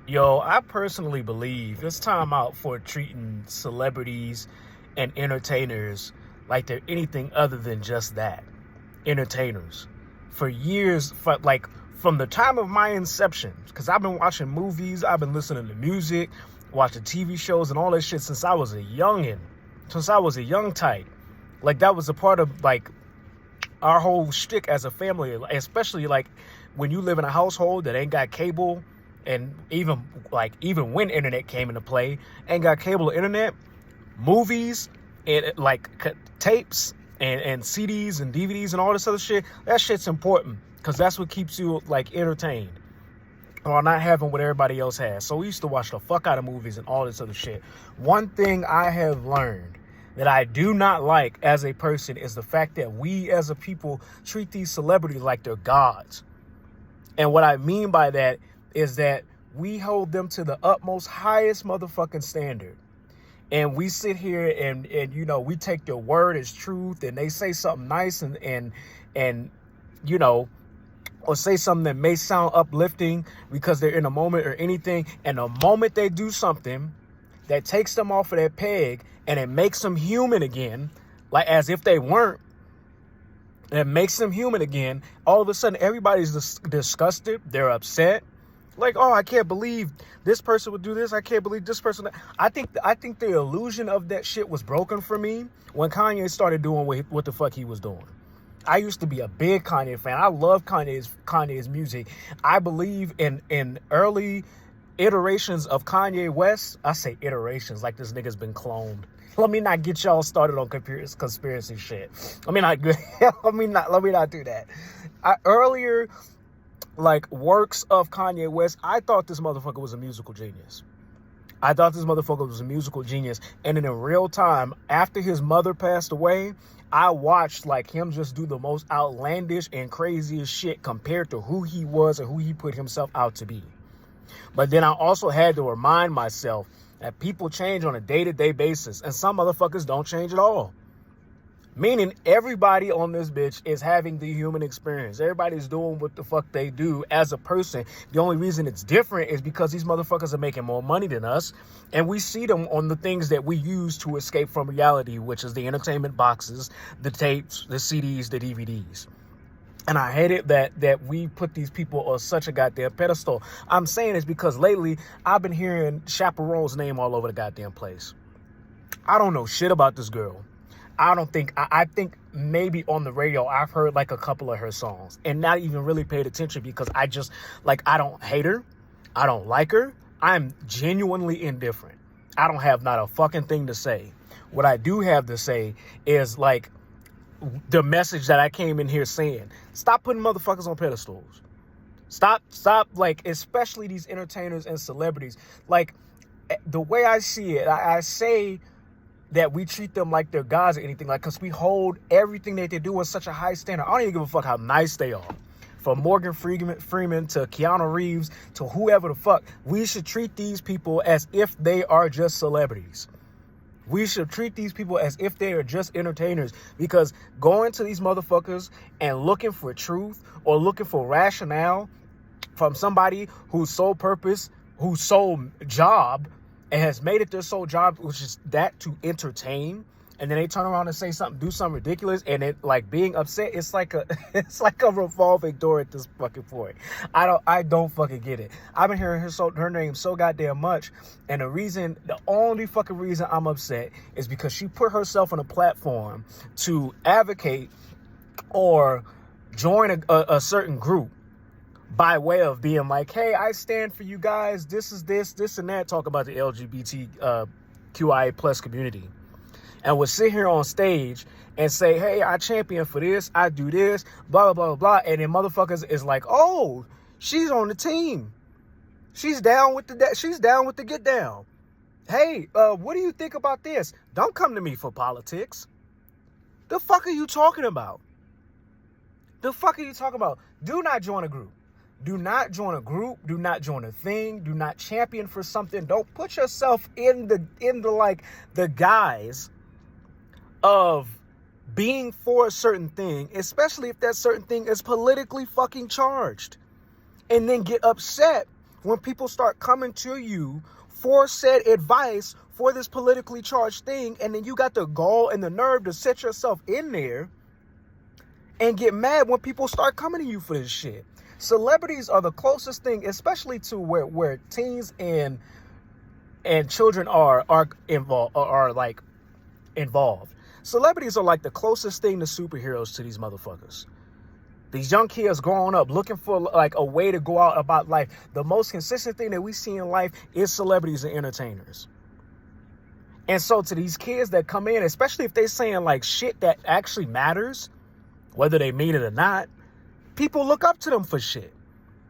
Yo, I personally believe it's time out for treating celebrities and entertainers like they're anything other than just that, entertainers. For years, from the time of my inception, because I've been watching movies, I've been listening to music, watching TV shows, and all that shit since I was a youngin', since I was a young type. Like that was a part of our whole shtick as a family, especially like when you live in a household that ain't got cable, and even when internet came into play, ain't got cable or internet, movies and tapes and CDs and DVDs and all this other shit. That shit's important because that's what keeps you like entertained or not having what everybody else has. So we used to watch the fuck out of movies and all this other shit. One thing I have learned that I do not like as a person is the fact that we as a people treat these celebrities like they're gods. And what I mean by that is that we hold them to the utmost highest motherfucking standard. And we sit here and we take their word as truth, and they say something nice and you know, or say something that may sound uplifting because they're in a moment or anything. And the moment they do something that takes them off of that peg and it makes them human again, like as if they weren't, and it makes them human again, all of a sudden everybody's disgusted, they're upset. Like, oh, I can't believe this person would do this. I can't believe this person. I think the illusion of that shit was broken for me when Kanye started doing what the fuck he was doing. I used to be a big Kanye fan. I love Kanye's music. I believe in early iterations of Kanye West. I say iterations like this nigga's been cloned. Let me not get y'all started on conspiracy shit. Let me not do that. Earlier works of Kanye West, I thought this motherfucker was a musical genius. And in real time, after his mother passed away, I watched him just do the most outlandish and craziest shit compared to who he was and who he put himself out to be. But then I also had to remind myself that people change on a day-to-day basis, and some motherfuckers don't change at all. Meaning everybody on this bitch is having the human experience. Everybody's doing what the fuck they do as a person. The only reason it's different is because these motherfuckers are making more money than us, and we see them on the things that we use to escape from reality, which is the entertainment boxes, the tapes, the CDs, the DVDs. And I hate it that we put these people on such a goddamn pedestal. I'm saying this because lately I've been hearing Chaperone's name all over the goddamn place. I don't know shit about this girl. I think maybe on the radio I've heard a couple of her songs and not even really paid attention because I just I don't hate her. I don't like her. I'm genuinely indifferent. I don't have not a fucking thing to say. What I do have to say is the message that I came in here saying. Stop putting motherfuckers on pedestals. Stop especially these entertainers and celebrities. The way I see it, I say that we treat them like they're gods or anything, because we hold everything that they do in such a high standard. I don't even give a fuck how nice they are. From Morgan Freeman to Keanu Reeves to whoever the fuck, we should treat these people as if they are just celebrities. We should treat these people as if they are just entertainers, because going to these motherfuckers and looking for truth or looking for rationale from somebody whose sole purpose, whose sole job, and has made it their sole job, which is that to entertain, and then they turn around and say something, do something ridiculous, and it being upset, it's like a revolving door at this fucking point. I don't fucking get it. I've been hearing her name so goddamn much, and the only fucking reason I'm upset is because she put herself on a platform to advocate or join a certain group by way of being hey, I stand for you guys, this is this and that, talk about the LGBTQIA plus community, and would sit here on stage and say, hey, I champion for this, I do this, blah, blah, blah, blah, and then motherfuckers is oh, she's on the team. She's down with the get down. Hey, what do you think about this? Don't come to me for politics. The fuck are you talking about? Do not join a group. Do not join a group. Do not join a thing. Do not champion for something. Don't put yourself in the guise of being for a certain thing, especially if that certain thing is politically fucking charged, and then get upset when people start coming to you for said advice for this politically charged thing, and then you got the gall and the nerve to set yourself in there and get mad when people start coming to you for this shit. Celebrities are the closest thing, especially to where teens and children are involved. Celebrities are like the closest thing to superheroes to these motherfuckers. These young kids growing up looking for like a way to go out about life. The most consistent thing that we see in life is celebrities and entertainers. And so to these kids that come in, especially if they're saying like shit that actually matters, whether they mean it or not, people look up to them for shit.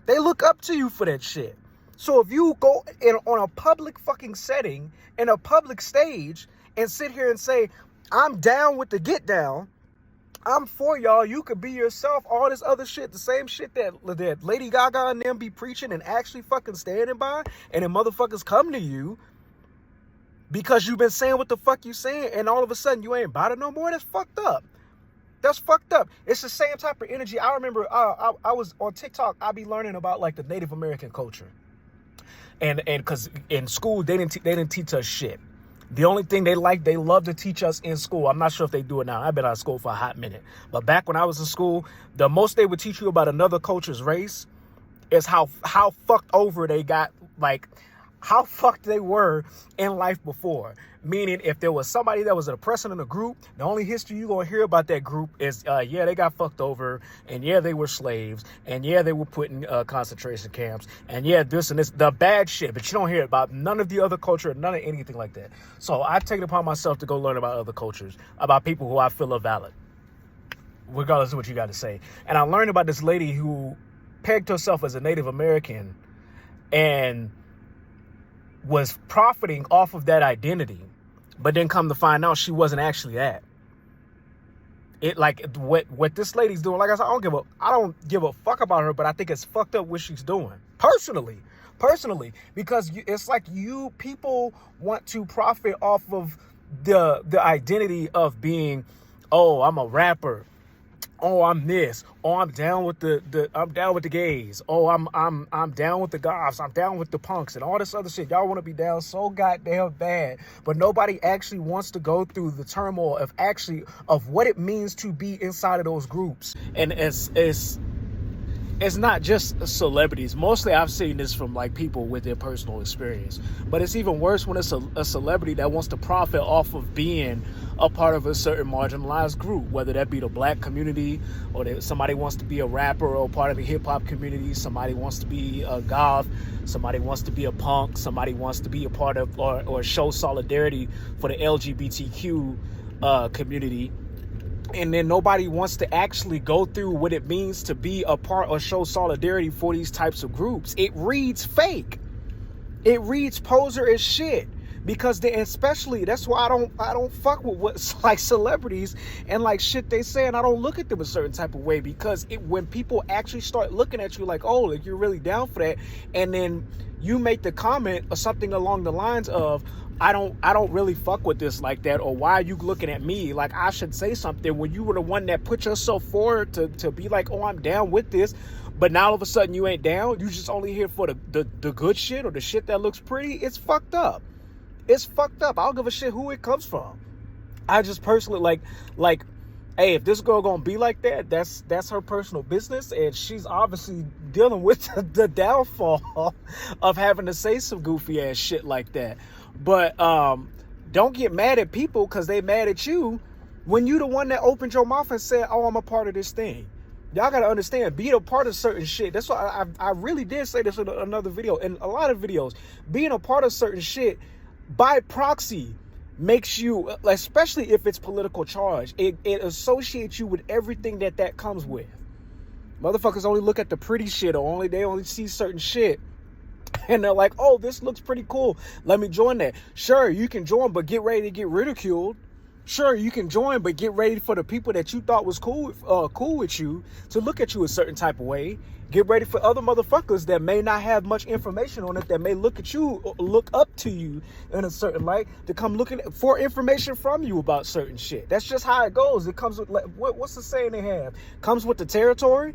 They look up to you for that shit. So if you go in on a public fucking setting, in a public stage, and sit here and say, I'm down with the get down, I'm for y'all, you could be yourself, all this other shit, the same shit that Lady Gaga and them be preaching and actually fucking standing by, and then motherfuckers come to you because you've been saying what the fuck you saying, and all of a sudden you ain't about it no more. That's fucked up. That's fucked up. It's the same type of energy. I remember I was on TikTok. I be learning about like the Native American culture, and because in school they didn't teach us shit. The only thing they love to teach us in school. I'm not sure if they do it now. I've been out of school for a hot minute, but back when I was in school, the most they would teach you about another culture's race is how fucked over they got, like how fucked they were in life before. Meaning, if there was somebody that was an oppressor in a group, the only history you're going to hear about that group is, yeah, they got fucked over, and yeah, they were slaves, and yeah, they were put in concentration camps, and yeah, this and this, the bad shit, but you don't hear about none of the other culture, none of anything like that. So I take it upon myself to go learn about other cultures, about people who I feel are valid, regardless of what you got to say. And I learned about this lady who pegged herself as a Native American and was profiting off of that identity. But then come to find out she wasn't actually that. It like what this lady's doing, like I said, I don't give a fuck about her, but I think it's fucked up what she's doing. Personally, because it's like people want to profit off of the identity of being, oh, I'm a rapper. Oh, I'm this. Oh, I'm down with the gays. Oh, I'm down with the goths. I'm down with the punks and all this other shit. Y'all want to be down so goddamn bad, but nobody actually wants to go through the turmoil of what it means to be inside of those groups. And it's not just celebrities. Mostly I've seen this from like people with their personal experience, but it's even worse when it's a celebrity that wants to profit off of being a part of a certain marginalized group, whether that be the black community, or somebody wants to be a rapper or part of the hip-hop community, somebody wants to be a goth, somebody wants to be a punk, somebody wants to be a part of or show solidarity for the LGBTQ community. And then nobody wants to actually go through what it means to be a part or show solidarity for these types of groups. It reads fake. It reads poser as shit. Because especially that's why I don't fuck with what's like celebrities and like shit they say, and I don't look at them a certain type of way, because when people actually start looking at you like, oh, like you're really down for that, and then you make the comment or something along the lines of, I don't really fuck with this like that, or why are you looking at me like I should say something when you were the one that put yourself forward to be like, oh, I'm down with this, but now all of a sudden you ain't down, you just only here for the good shit or the shit that looks pretty. It's fucked up. It's fucked up. I don't give a shit who it comes from. I just personally like, hey, if this girl gonna be like that, that's her personal business, and she's obviously dealing with the downfall of having to say some goofy ass shit like that. But don't get mad at people because they mad at you when you the one that opened your mouth and said, oh, I'm a part of this thing. Y'all gotta understand, being a part of certain shit. That's why I really did say this in another video, in a lot of videos. Being a part of certain shit by proxy makes you, especially if it's political charge, it associates you with everything that comes with. Motherfuckers only look at the pretty shit, or they only see certain shit, and they're like, oh, this looks pretty cool, let me join that. Sure, you can join, but get ready to get ridiculed. Sure, you can join, but get ready for the people that you thought was cool with you to look at you a certain type of way. Get ready for other motherfuckers that may not have much information on it, that may look at you, look up to you in a certain light, to come looking for information from you about certain shit. That's just how it goes. It comes with, like, what's the saying they have? Comes with the territory?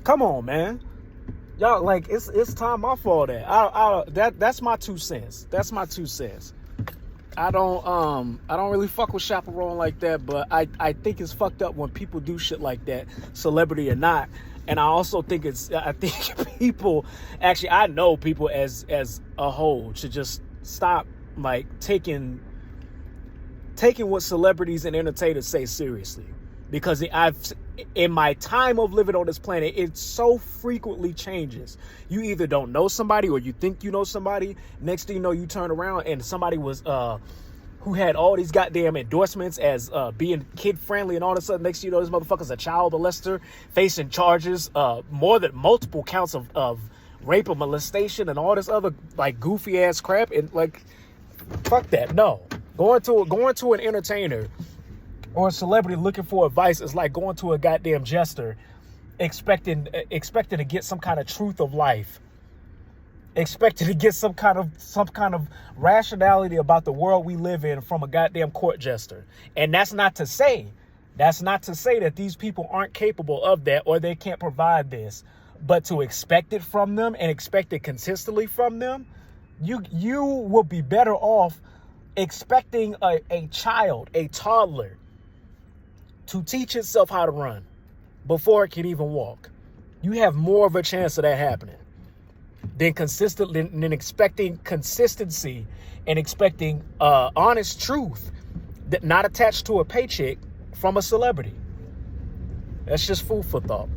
Come on, man. Y'all, like, it's time off all that. That's my 2 cents. That's my 2 cents. I don't really fuck with chaperone like that, but I think it's fucked up when people do shit like that, celebrity or not. And I also think I think people, actually, I know people as a whole should just stop, like, taking what celebrities and entertainers say seriously. Because in my time of living on this planet, it so frequently changes. You either don't know somebody or you think you know somebody. Next thing you know, you turn around and somebody was who had all these goddamn endorsements as being kid friendly, and all of a sudden, next thing you know, this motherfucker's a child molester facing charges, more than multiple counts of rape or molestation and all this other, like, goofy ass crap. And, like, fuck that. No, going to an entertainer or a celebrity looking for advice is like going to a goddamn jester expecting to get some kind of truth of life, expecting to get some kind of rationality about the world we live in from a goddamn court jester. And that's not to say that these people aren't capable of that or they can't provide this, but to expect it from them and expect it consistently from them, you will be better off expecting a child, a toddler, to teach itself how to run before it can even walk. You have more of a chance of that happening than expecting consistency and expecting honest truth that not attached to a paycheck from a celebrity. That's just food for thought.